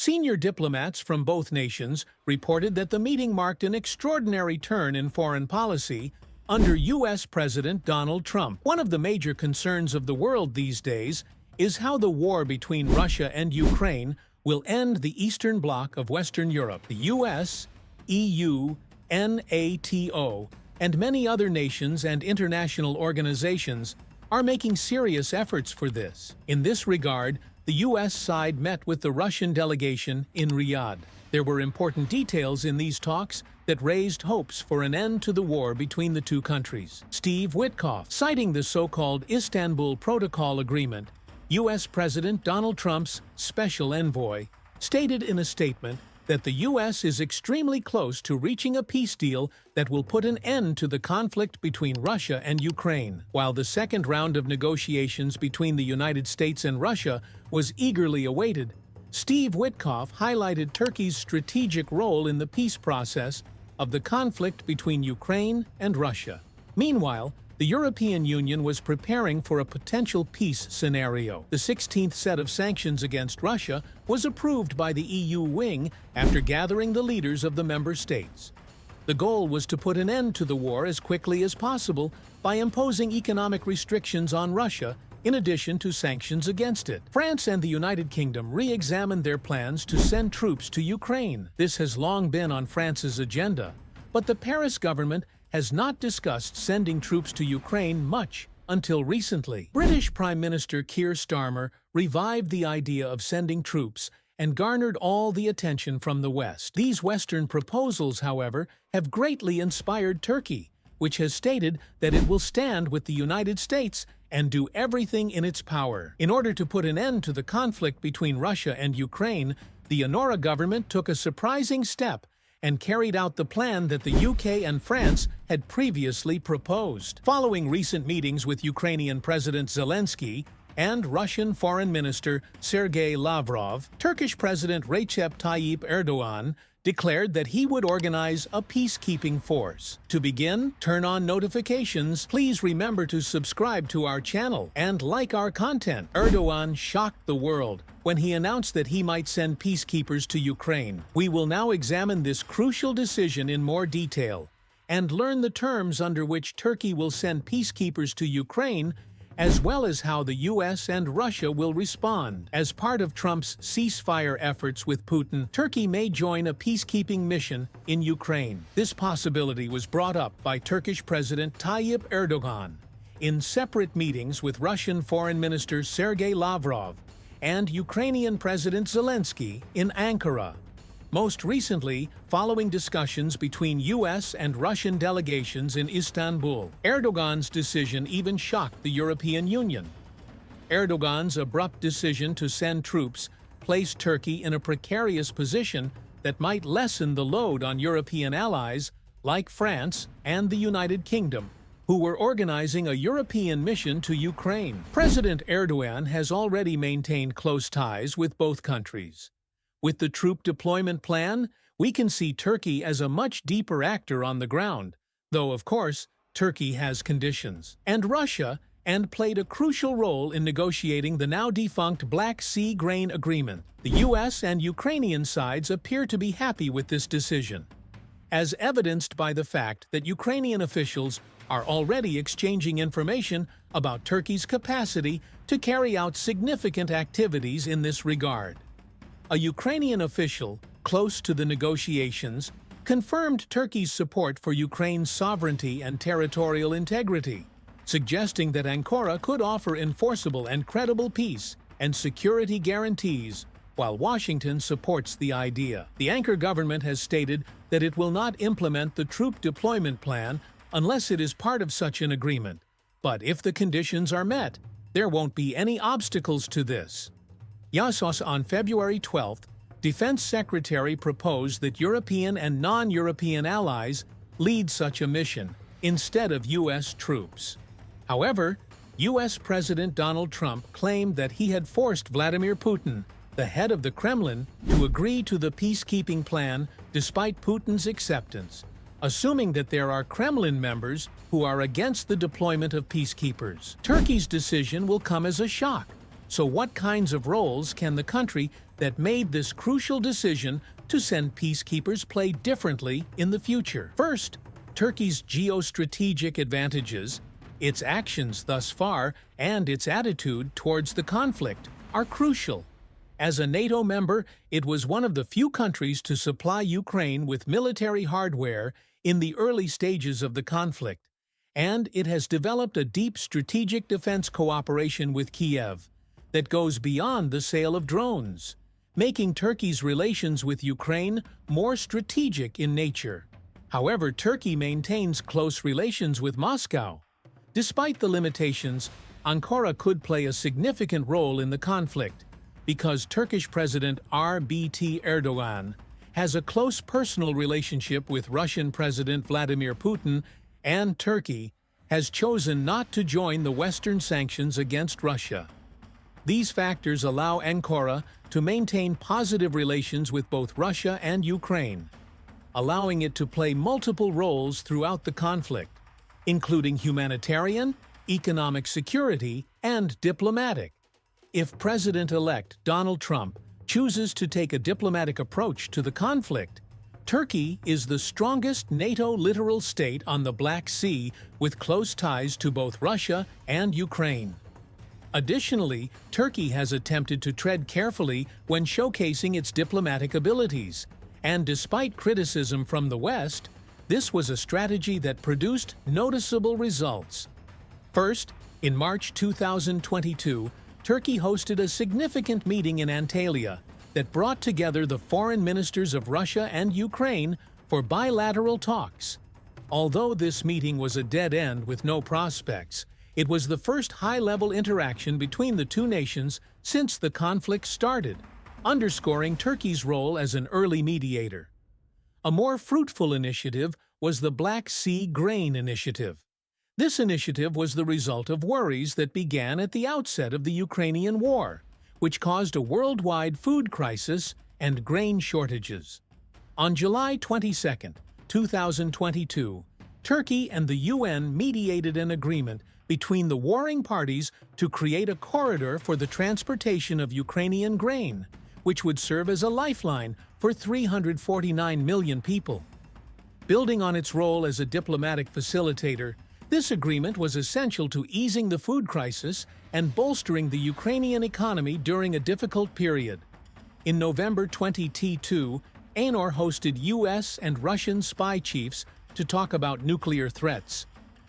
Senior diplomats from both nations reported that the meeting marked an extraordinary turn in foreign policy under U.S. President Donald Trump. One of the major concerns of the world these days is how the war between Russia and Ukraine will end the Eastern Bloc of Western Europe. The U.S., EU, NATO, and many other nations and international organizations are making serious efforts for this. In this regard, the U.S. side met with the Russian delegation in Riyadh. There were important details in these talks that raised hopes for an end to the war between the two countries. Steve Witkoff, citing the so-called Istanbul Protocol Agreement, U.S. President Donald Trump's special envoy, stated in a statement that the U.S. is extremely close to reaching a peace deal that will put an end to the conflict between Russia and Ukraine. While the second round of negotiations between the United States and Russia was eagerly awaited, Steve Witkoff highlighted Turkey's strategic role in the peace process of the conflict between Ukraine and Russia. Meanwhile, the European Union was preparing for a potential peace scenario. The 16th set of sanctions against Russia was approved by the EU wing after gathering the leaders of the member states. The goal was to put an end to the war as quickly as possible by imposing economic restrictions on Russia in addition to sanctions against it. France and the United Kingdom re-examined their plans to send troops to Ukraine. This has long been on France's agenda, but the Paris government has not discussed sending troops to Ukraine much until recently. British Prime Minister Keir Starmer revived the idea of sending troops and garnered all the attention from the West. These Western proposals, however, have greatly inspired Turkey, which has stated that it will stand with the United States and do everything in its power. In order to put an end to the conflict between Russia and Ukraine, the Ankara government took a surprising step and carried out the plan that the UK and France had previously proposed. Following recent meetings with Ukrainian President Zelenskyy and Russian Foreign Minister Sergei Lavrov, Turkish President Recep Tayyip Erdoğan declared that he would organize a peacekeeping force. To begin, turn on notifications. Please remember to subscribe to our channel and like our content. Erdoğan shocked the world when he announced that he might send peacekeepers to Ukraine. We will now examine this crucial decision in more detail and learn the terms under which Turkey will send peacekeepers to Ukraine, as well as how the U.S. and Russia will respond. As part of Trump's ceasefire efforts with Putin, Turkey may join a peacekeeping mission in Ukraine. This possibility was brought up by Turkish President Tayyip Erdoğan in separate meetings with Russian Foreign Minister Sergei Lavrov and Ukrainian President Zelenskyy in Ankara. Most recently, following discussions between U.S. and Russian delegations in Istanbul, Erdogan's decision even shocked the European Union. Erdogan's abrupt decision to send troops placed Turkey in a precarious position that might lessen the load on European allies like France and the United Kingdom, who were organizing a European mission to Ukraine. President Erdoğan has already maintained close ties with both countries. With the troop deployment plan, we can see Turkey as a much deeper actor on the ground, though, of course, Turkey has conditions. And Russia played a crucial role in negotiating the now-defunct Black Sea Grain Agreement. The U.S. and Ukrainian sides appear to be happy with this decision, as evidenced by the fact that Ukrainian officials are already exchanging information about Turkey's capacity to carry out significant activities in this regard. A Ukrainian official close to the negotiations confirmed Turkey's support for Ukraine's sovereignty and territorial integrity, suggesting that Ankara could offer enforceable and credible peace and security guarantees, while Washington supports the idea. The Ankara government has stated that it will not implement the troop deployment plan unless it is part of such an agreement. But if the conditions are met, there won't be any obstacles to this. On February 12th, Defense Secretary proposed that European and non-European allies lead such a mission instead of U.S. troops. However, U.S. President Donald Trump claimed that he had forced Vladimir Putin, the head of the Kremlin, to agree to the peacekeeping plan despite Putin's acceptance, assuming that there are Kremlin members who are against the deployment of peacekeepers. Turkey's decision will come as a shock. So what kinds of roles can the country that made this crucial decision to send peacekeepers play differently in the future. First, Turkey's geostrategic advantages, its actions thus far, and its attitude towards the conflict are crucial. As a NATO member, it was one of the few countries to supply Ukraine with military hardware in the early stages of the conflict, and it has developed a deep strategic defense cooperation with Kiev that goes beyond the sale of drones, making Turkey's relations with Ukraine more strategic in nature. However, Turkey maintains close relations with Moscow. Despite the limitations, Ankara could play a significant role in the conflict because Turkish President Erdoğan has a close personal relationship with Russian President Vladimir Putin, and Turkey has chosen not to join the Western sanctions against Russia. These factors allow Ankara to maintain positive relations with both Russia and Ukraine, allowing it to play multiple roles throughout the conflict, including humanitarian, economic security, and diplomatic. If President-elect Donald Trump chooses to take a diplomatic approach to the conflict, Turkey is the strongest NATO littoral state on the Black Sea with close ties to both Russia and Ukraine. Additionally, Turkey has attempted to tread carefully when showcasing its diplomatic abilities, and despite criticism from the West, this was a strategy that produced noticeable results. First, in March 2022, Turkey hosted a significant meeting in Antalya that brought together the foreign ministers of Russia and Ukraine for bilateral talks. Although this meeting was a dead end with no prospects, it was the first high-level interaction between the two nations since the conflict started, underscoring Turkey's role as an early mediator. A more fruitful initiative was the Black Sea Grain Initiative. This initiative was the result of worries that began at the outset of the Ukrainian war, which caused a worldwide food crisis and grain shortages. On July 22, 2022, Turkey and the UN mediated an agreement between the warring parties to create a corridor for the transportation of Ukrainian grain, which would serve as a lifeline for 349 million people. Building on its role as a diplomatic facilitator, this agreement was essential to easing the food crisis and bolstering the Ukrainian economy during a difficult period. In November 2022, ANOR hosted US and Russian spy chiefs to talk about nuclear threats.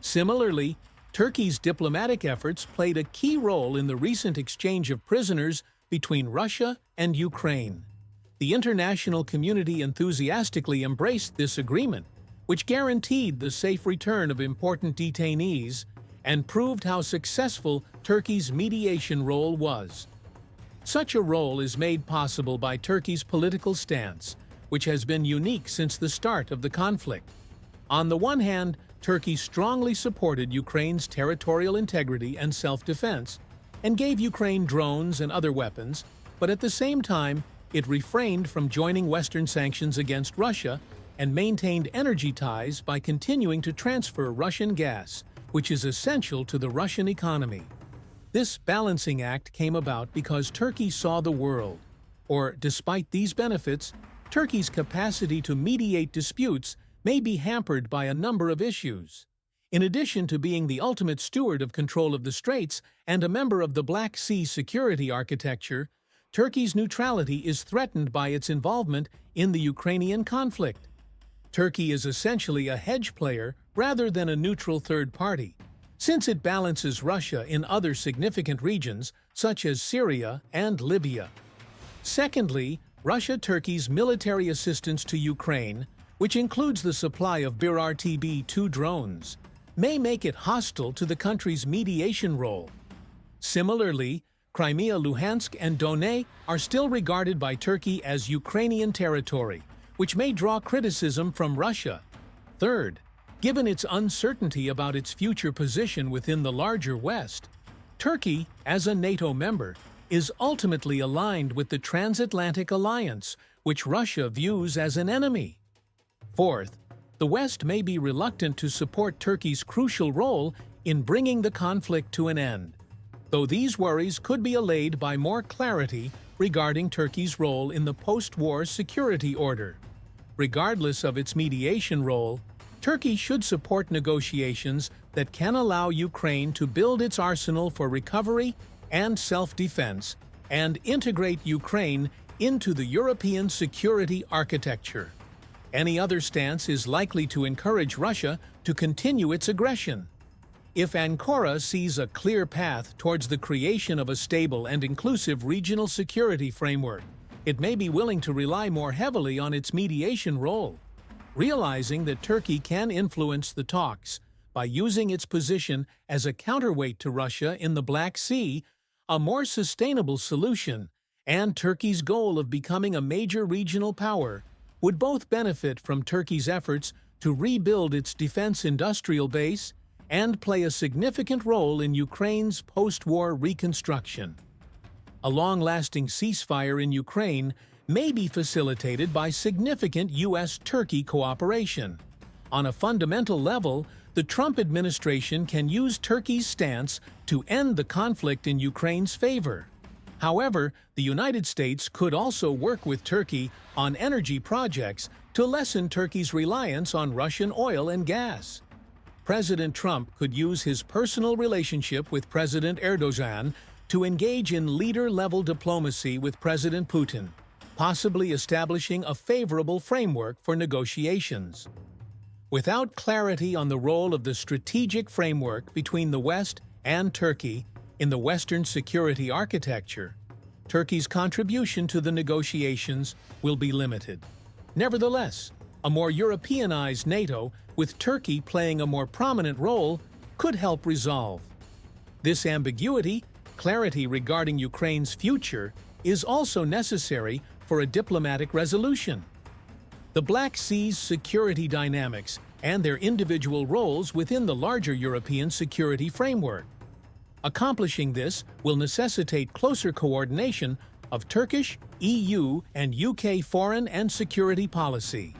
Similarly, Turkey's diplomatic efforts played a key role in the recent exchange of prisoners between Russia and Ukraine. The international community enthusiastically embraced this agreement, which guaranteed the safe return of important detainees and proved how successful Turkey's mediation role was. Such a role is made possible by Turkey's political stance, which has been unique since the start of the conflict. On the one hand, Turkey strongly supported Ukraine's territorial integrity and self-defense, and gave Ukraine drones and other weapons, but at the same time, it refrained from joining Western sanctions against Russia and maintained energy ties by continuing to transfer Russian gas, which is essential to the Russian economy. This balancing act came about because Turkey saw the world, or despite these benefits, Turkey's capacity to mediate disputes may be hampered by a number of issues. In addition to being the ultimate steward of control of the Straits and a member of the Black Sea security architecture, Turkey's neutrality is threatened by its involvement in the Ukrainian conflict. Turkey is essentially a hedge player rather than a neutral third party, since it balances Russia in other significant regions such as Syria and Libya. Secondly, Russia-Turkey's military assistance to Ukraine, which includes the supply of Bir-RTB-2 drones, may make it hostile to the country's mediation role. Similarly, Crimea, Luhansk, and Donetsk are still regarded by Turkey as Ukrainian territory, which may draw criticism from Russia. Third, given its uncertainty about its future position within the larger West, Turkey, as a NATO member, is ultimately aligned with the transatlantic alliance, which Russia views as an enemy. Fourth, the West may be reluctant to support Turkey's crucial role in bringing the conflict to an end, though these worries could be allayed by more clarity regarding Turkey's role in the post-war security order. Regardless of its mediation role, Turkey should support negotiations that can allow Ukraine to build its arsenal for recovery and self-defense and integrate Ukraine into the European security architecture. Any other stance is likely to encourage Russia to continue its aggression. If Ankara sees a clear path towards the creation of a stable and inclusive regional security framework, it may be willing to rely more heavily on its mediation role. Realizing that Turkey can influence the talks by using its position as a counterweight to Russia in the Black Sea, a more sustainable solution, and Turkey's goal of becoming a major regional power would both benefit from Turkey's efforts to rebuild its defense industrial base and play a significant role in Ukraine's post-war reconstruction. A long-lasting ceasefire in Ukraine may be facilitated by significant U.S.-Turkey cooperation. On a fundamental level, the Trump administration can use Turkey's stance to end the conflict in Ukraine's favor. However, the United States could also work with Turkey on energy projects to lessen Turkey's reliance on Russian oil and gas. President Trump could use his personal relationship with President Erdoğan to engage in leader-level diplomacy with President Putin, possibly establishing a favorable framework for negotiations. Without clarity on the role of the strategic framework between the West and Turkey in the Western security architecture, Turkey's contribution to the negotiations will be limited. Nevertheless, a more Europeanized NATO, with Turkey playing a more prominent role, could help resolve this ambiguity. Clarity regarding Ukraine's future is also necessary for a diplomatic resolution. The Black Sea's security dynamics and their individual roles within the larger European security framework. Accomplishing this will necessitate closer coordination of Turkish, EU, and UK foreign and security policy.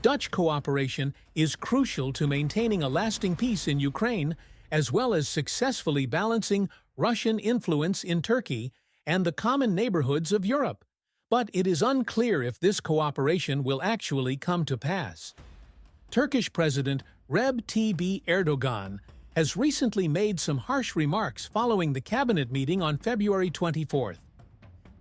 Dutch cooperation is crucial to maintaining a lasting peace in Ukraine, as well as successfully balancing Russian influence in Turkey and the common neighborhoods of Europe. But it is unclear if this cooperation will actually come to pass. Turkish President Recep Erdoğan has recently made some harsh remarks following the cabinet meeting on February 24th.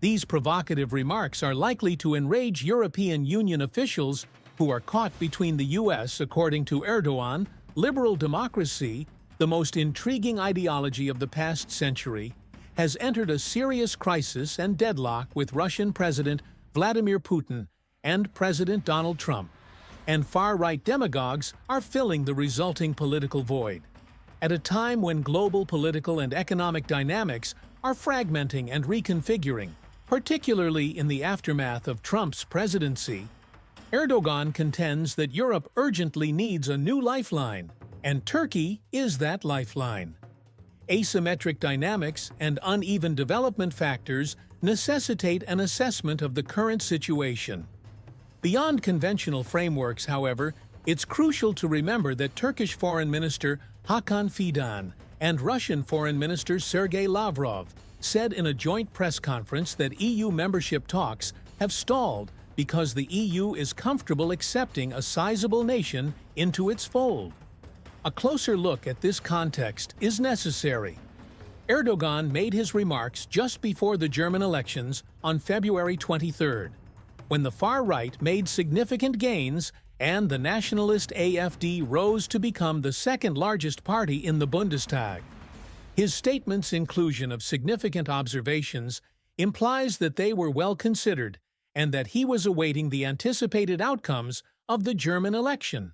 These provocative remarks are likely to enrage European Union officials who are caught between the U.S., according to Erdoğan, liberal democracy, the most intriguing ideology of the past century, has entered a serious crisis and deadlock with Russian President Vladimir Putin and President Donald Trump, and far-right demagogues are filling the resulting political void. At a time when global political and economic dynamics are fragmenting and reconfiguring, particularly in the aftermath of Trump's presidency, Erdoğan contends that Europe urgently needs a new lifeline, and Turkey is that lifeline. Asymmetric dynamics and uneven development factors necessitate an assessment of the current situation. Beyond conventional frameworks, however, it's crucial to remember that Turkish Foreign Minister Hakan Fidan and Russian Foreign Minister Sergei Lavrov said in a joint press conference that EU membership talks have stalled because the EU is comfortable accepting a sizable nation into its fold. A closer look at this context is necessary. Erdoğan made his remarks just before the German elections on February 23rd, when the far right made significant gains and the nationalist AfD rose to become the second largest party in the Bundestag. His statement's inclusion of significant observations implies that they were well considered and that he was awaiting the anticipated outcomes of the German election.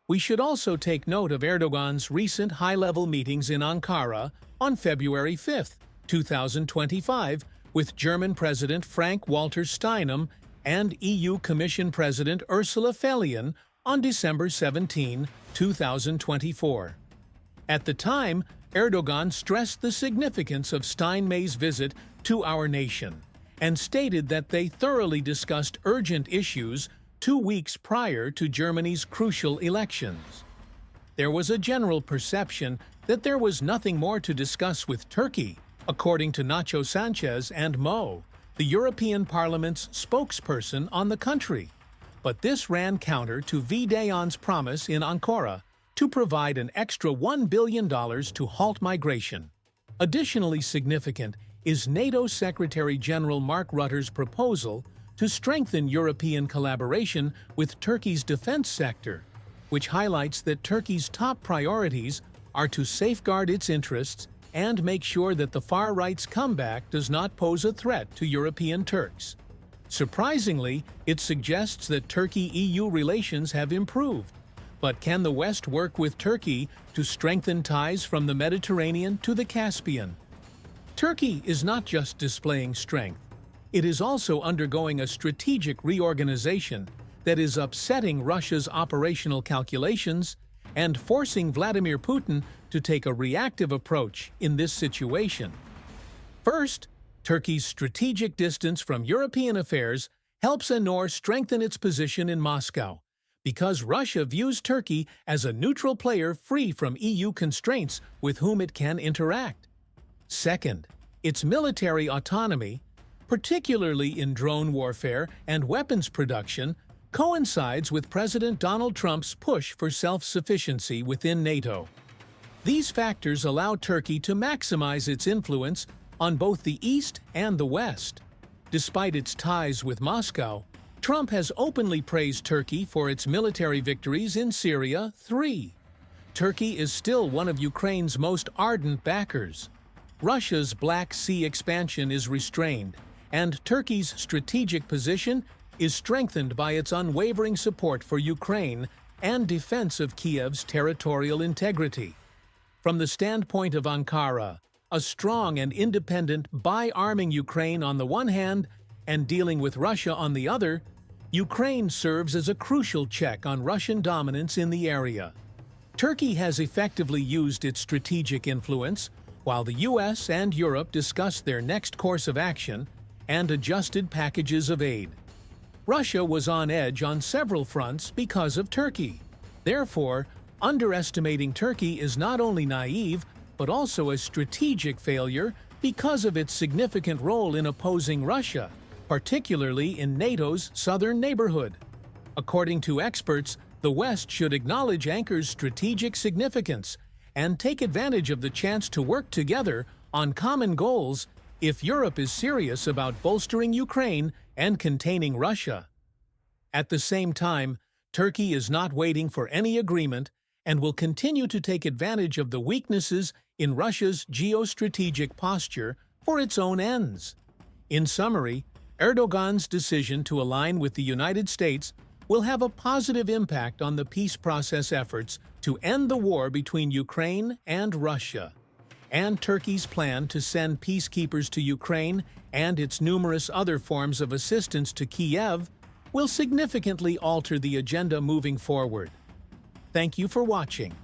We should also take note of Erdoğan's recent high-level meetings in Ankara on February 5, 2025, with German President Frank-Walter Steinmeier and EU Commission President Ursula von der Leyen on December 17, 2024. At the time, Erdoğan stressed the significance of Steinmeier's visit to our nation and stated that they thoroughly discussed urgent issues 2 weeks prior to Germany's crucial elections. There was a general perception that there was nothing more to discuss with Turkey, according to Nacho Sanchez and Mo, the European Parliament's spokesperson on the country. But this ran counter to Erdoğan's promise in Ankara to provide an extra $1 billion to halt migration. Additionally significant is NATO Secretary General Mark Rutte's proposal to strengthen European collaboration with Turkey's defense sector, which highlights that Turkey's top priorities are to safeguard its interests and make sure that the far right's comeback does not pose a threat to European Turks. Surprisingly, it suggests that Turkey-EU relations have improved. But can the West work with Turkey to strengthen ties from the Mediterranean to the Caspian? Turkey is not just displaying strength. It is also undergoing a strategic reorganization that is upsetting Russia's operational calculations and forcing Vladimir Putin to take a reactive approach in this situation. First, Turkey's strategic distance from European affairs helps Ankara strengthen its position in Moscow, because Russia views Turkey as a neutral player free from EU constraints with whom it can interact. Second, its military autonomy, particularly in drone warfare and weapons production, coincides with President Donald Trump's push for self-sufficiency within NATO. These factors allow Turkey to maximize its influence on both the East and the West. Despite its ties with Moscow, Trump has openly praised Turkey for its military victories in Syria. 3. Turkey is still one of Ukraine's most ardent backers. Russia's Black Sea expansion is restrained, and Turkey's strategic position is strengthened by its unwavering support for Ukraine and defense of Kiev's territorial integrity. From the standpoint of Ankara, a strong and independent by arming Ukraine on the one hand and dealing with Russia on the other, Ukraine serves as a crucial check on Russian dominance in the area. Turkey has effectively used its strategic influence, while the US and Europe discussed their next course of action and adjusted packages of aid. Russia was on edge on several fronts because of Turkey. Therefore, underestimating Turkey is not only naive, but also a strategic failure because of its significant role in opposing Russia, particularly in NATO's southern neighborhood. According to experts, the West should acknowledge Ankar's strategic significance and take advantage of the chance to work together on common goals if Europe is serious about bolstering Ukraine and containing Russia. At the same time, Turkey is not waiting for any agreement and will continue to take advantage of the weaknesses in Russia's geostrategic posture for its own ends. In summary, Erdoğan's decision to align with the United States will have a positive impact on the peace process efforts to end the war between Ukraine and Russia. And Turkey's plan to send peacekeepers to Ukraine and its numerous other forms of assistance to Kiev will significantly alter the agenda moving forward. Thank you for watching.